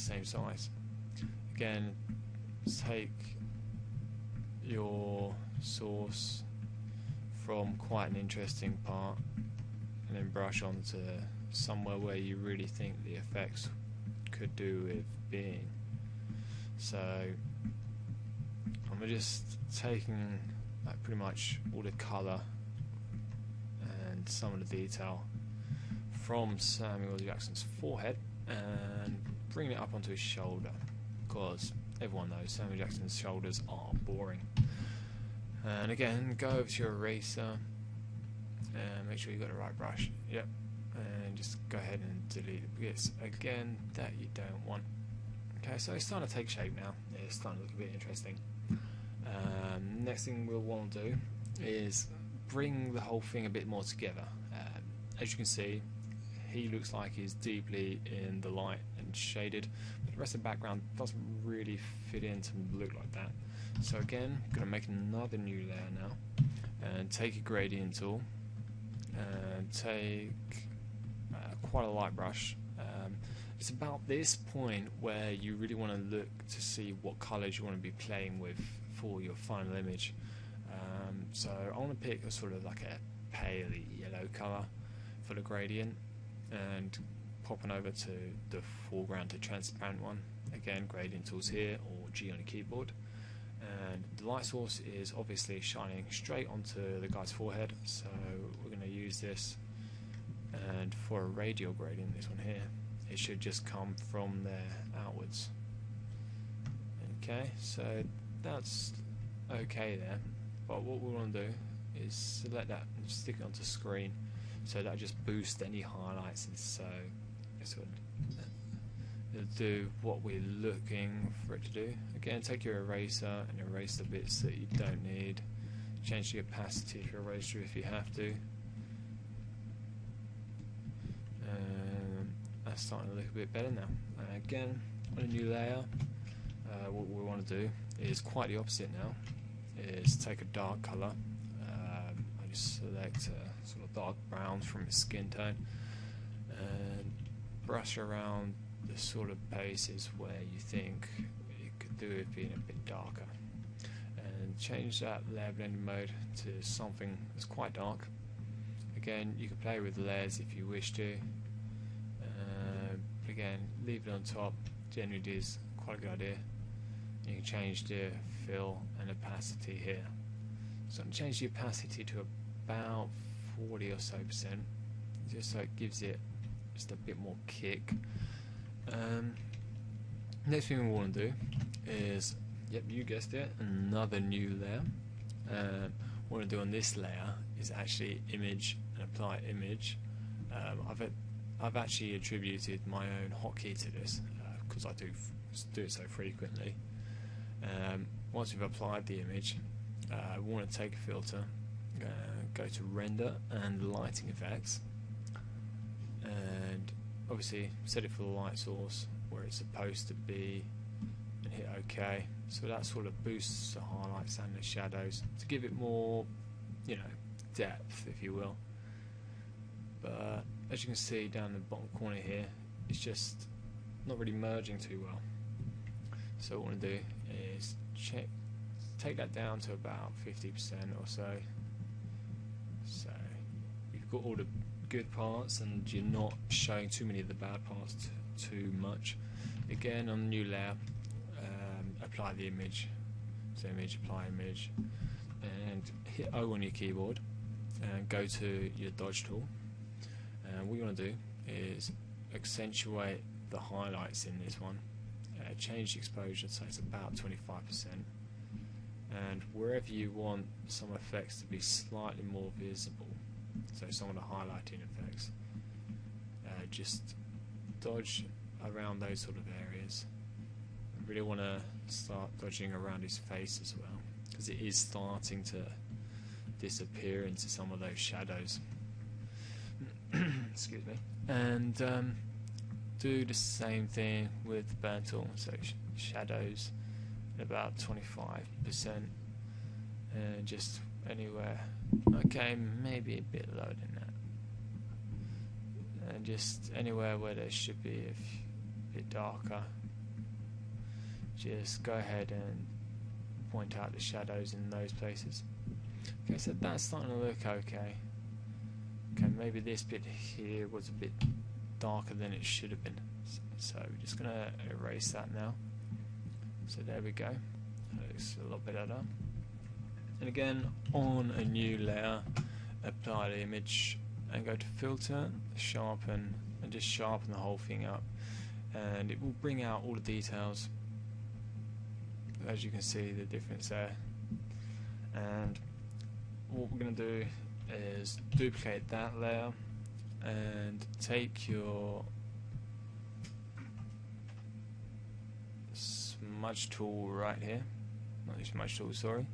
same size. Again, take your source from quite an interesting part and then brush onto somewhere where you really think the effects could do with being. So I'm just taking pretty much all the colour and some of the detail from Samuel Jackson's forehead and bringing it up onto his shoulder, because everyone knows Samuel Jackson's shoulders are boring. And again, go over to your eraser and make sure you've got the right brush. Yep. And just go ahead and delete the bits again that you don't want. Okay, so it's starting to take shape now. It's starting to look a bit interesting. Next thing we'll want to do is bring the whole thing a bit more together. As you can see, he looks like he's deeply in the light and shaded, but the rest of the background doesn't really fit in to look like that. So again, I'm going to make another new layer now, and take a gradient tool and take quite a light brush. It's about this point where you really want to look to see what colours you want to be playing with for your final image. So I want to pick a sort of like a pale yellow colour for the gradient, and popping over to the foreground to transparent one. Again, gradient tools here, or G on the keyboard. And the light source is obviously shining straight onto the guy's forehead, so we're going to use this. And for a radial gradient, this one here, it should just come from there outwards. Okay, so that's okay there, but what we want to do is select that and stick it onto screen, so that just boosts any highlights, and so it'll do what we're looking for it to do. Again, take your eraser and erase the bits that you don't need. Change the opacity of your eraser if you have to. That's starting to look a bit better now. Again, on a new layer, what we want to do is quite the opposite now. Is take a dark colour. I just select sort of dark browns from his skin tone and brush around the sort of places where you think it could do with being a bit darker, and change that layer blending mode to something that's quite dark. Again, you can play with layers if you wish to. Again, leave it on top. Generally is quite a good idea. You can change the fill and opacity here. So I'm going to change the opacity to about 40 or so %, just so it gives it just a bit more kick. Next thing we want to do is, yep, you guessed it, another new layer. What I want to do on this layer is actually image and apply image. I've actually attributed my own hotkey to this because I do it so frequently. Once we've applied the image, we want to take a filter, go to render and lighting effects, and obviously set it for the light source where it's supposed to be, and hit OK. So that sort of boosts the highlights and the shadows to give it more, depth, if you will. But as you can see down the bottom corner here, it's just not really merging too well. So what I want to do is take that down to about 50% or so. So you've got all the good parts and you're not showing too many of the bad parts too much. Again, on the new layer, apply the image. So image, apply image, and hit O on your keyboard and go to your dodge tool. And what you want to do is accentuate the highlights in this one, change the exposure so it's about 25%, and wherever you want some effects to be slightly more visible, so some of the highlighting effects, just dodge around those sort of areas. I really want to start dodging around his face as well, because it is starting to disappear into some of those shadows. Excuse me. And do the same thing with the burn tool, so shadows at about 25%, and just anywhere, okay, maybe a bit lower than that, and just anywhere where there should be a bit darker, just go ahead and point out the shadows in those places. Okay, so that's starting to look okay. Okay, maybe this bit here was a bit darker than it should have been. So we're just going to erase that now. So there we go. That looks a lot better. And again, on a new layer, apply the image and go to filter, sharpen, and just sharpen the whole thing up. And it will bring out all the details. As you can see, the difference there. And what we're going to do is duplicate that layer and take your smudge tool right here, not your smudge tool, sorry,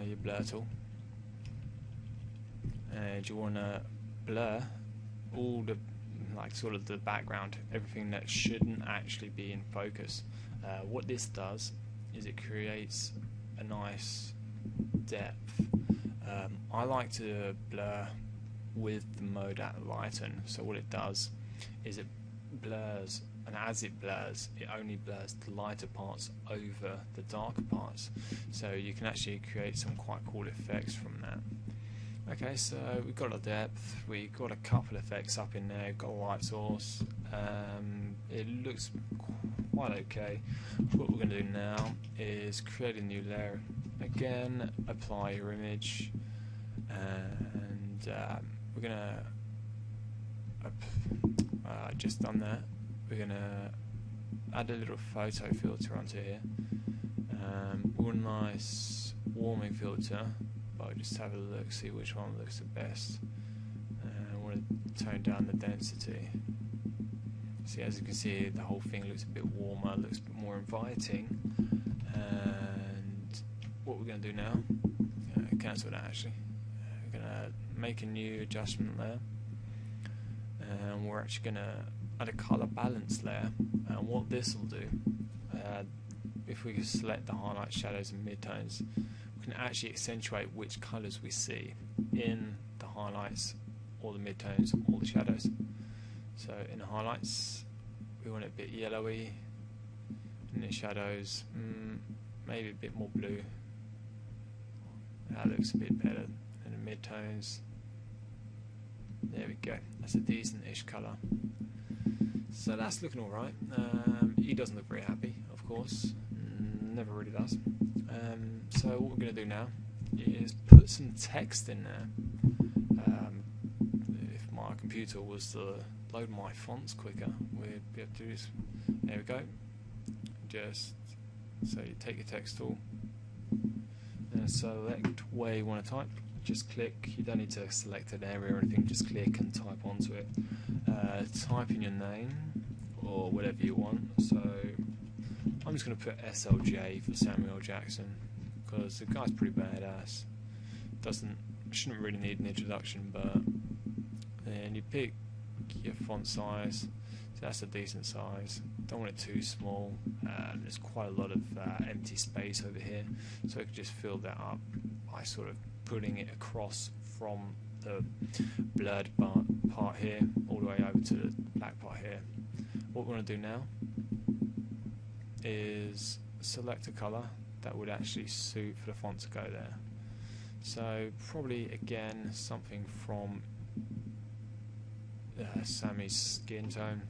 your blur tool, and you want to blur all the, like, sort of the background, everything that shouldn't actually be in focus. What this does is it creates a nice depth. I like to blur with the mode at lighten, so what it does is it blurs, and as it blurs, it only blurs the lighter parts over the darker parts, so you can actually create some quite cool effects from that. Okay, so we've got a depth, we've got a couple of effects up in there, got a light source, it looks quite okay. What we're going to do now is create a new layer. Again, apply your image, and we're going to, just done that, we're going to add a little photo filter onto here, one nice warming filter, but I'll just have a look, see which one looks the best. I want to tone down the density. See, as you can see, the whole thing looks a bit warmer, looks a bit more inviting. And what we're going to do now, cancel that actually. We're going to make a new adjustment layer, and we're actually going to add a color balance layer. And what this will do, if we select the highlights, shadows and midtones, we can actually accentuate which colors we see in the highlights or the midtones or the shadows. So in the highlights we want it a bit yellowy, in the shadows maybe a bit more blue. That looks a bit better. In the midtones, there we go, that's a decent-ish colour. So that's looking alright. He doesn't look very happy, of course, never really does. So what we're going to do now is put some text in there. If my computer was to load my fonts quicker, we'd be able to do this. There we go. Just so you take your text tool and select where you want to type. Just click. You don't need to select an area or anything. Just click and type onto it. Type in your name or whatever you want. So I'm just going to put SLJ for Samuel Jackson because the guy's pretty badass. Shouldn't really need an introduction, but then you pick your font size. So that's a decent size. Don't want it too small. There's quite a lot of empty space over here, so I could just fill that up by sort of putting it across from the blurred part here all the way over to the black part here. What we're going to do now is select a colour that would actually suit for the font to go there. So probably again something from Sammy's skin tone,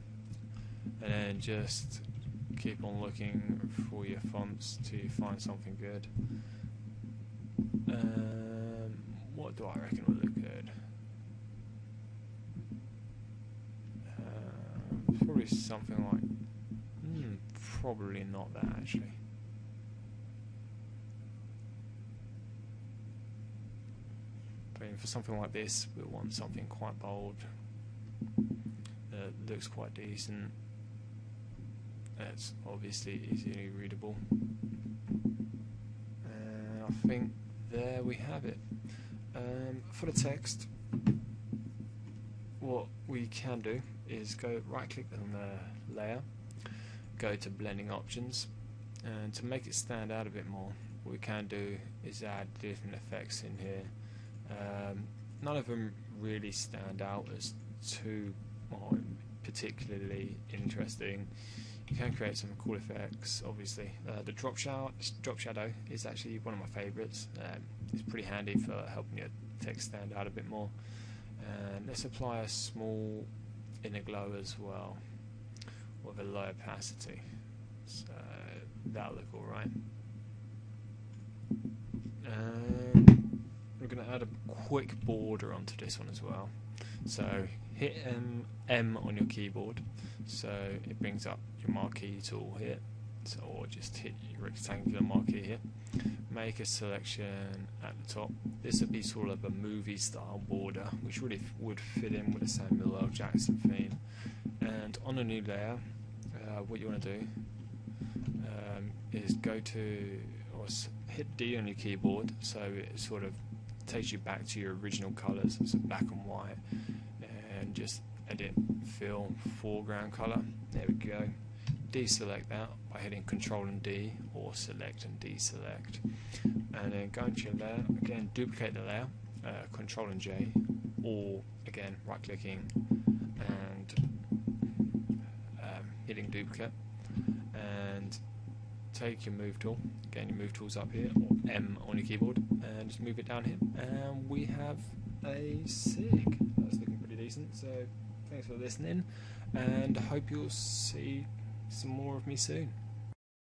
and then just keep on looking for your fonts to find something good. What do I reckon would look good? Probably something like, probably not that actually. But for something like this, we want something quite bold. Looks quite decent. It's obviously easily readable. I think there we have it. For the text, what we can do is go right click on the layer, go to blending options, and to make it stand out a bit more, what we can do is add different effects in here. None of them really stand out as too particularly interesting. You can create some cool effects, obviously. The drop shadow is actually one of my favourites. It's pretty handy for helping your text stand out a bit more. And let's apply a small inner glow as well with a low opacity. So that'll look alright. And we're going to add a quick border onto this one as well. So hit M on your keyboard, so it brings up your marquee tool here. So, or just hit your rectangular marquee here. Make a selection at the top. This would be sort of a movie style border, which really would fit in with the Samuel L. Jackson theme. And on a new layer, what you want to do is go to, or hit D on your keyboard, so it sort of takes you back to your original colours, so black and white, and just edit fill foreground colour. There we go. Deselect that by hitting Control and D, or select and deselect, and then go into your layer again, duplicate the layer, Control and J, or again right clicking and hitting duplicate, and take your move tool, again your move tool's up here, or M on your keyboard, and just move it down here, and we have a sig. That's looking pretty decent. So thanks for listening, and I hope you'll see some more of me soon.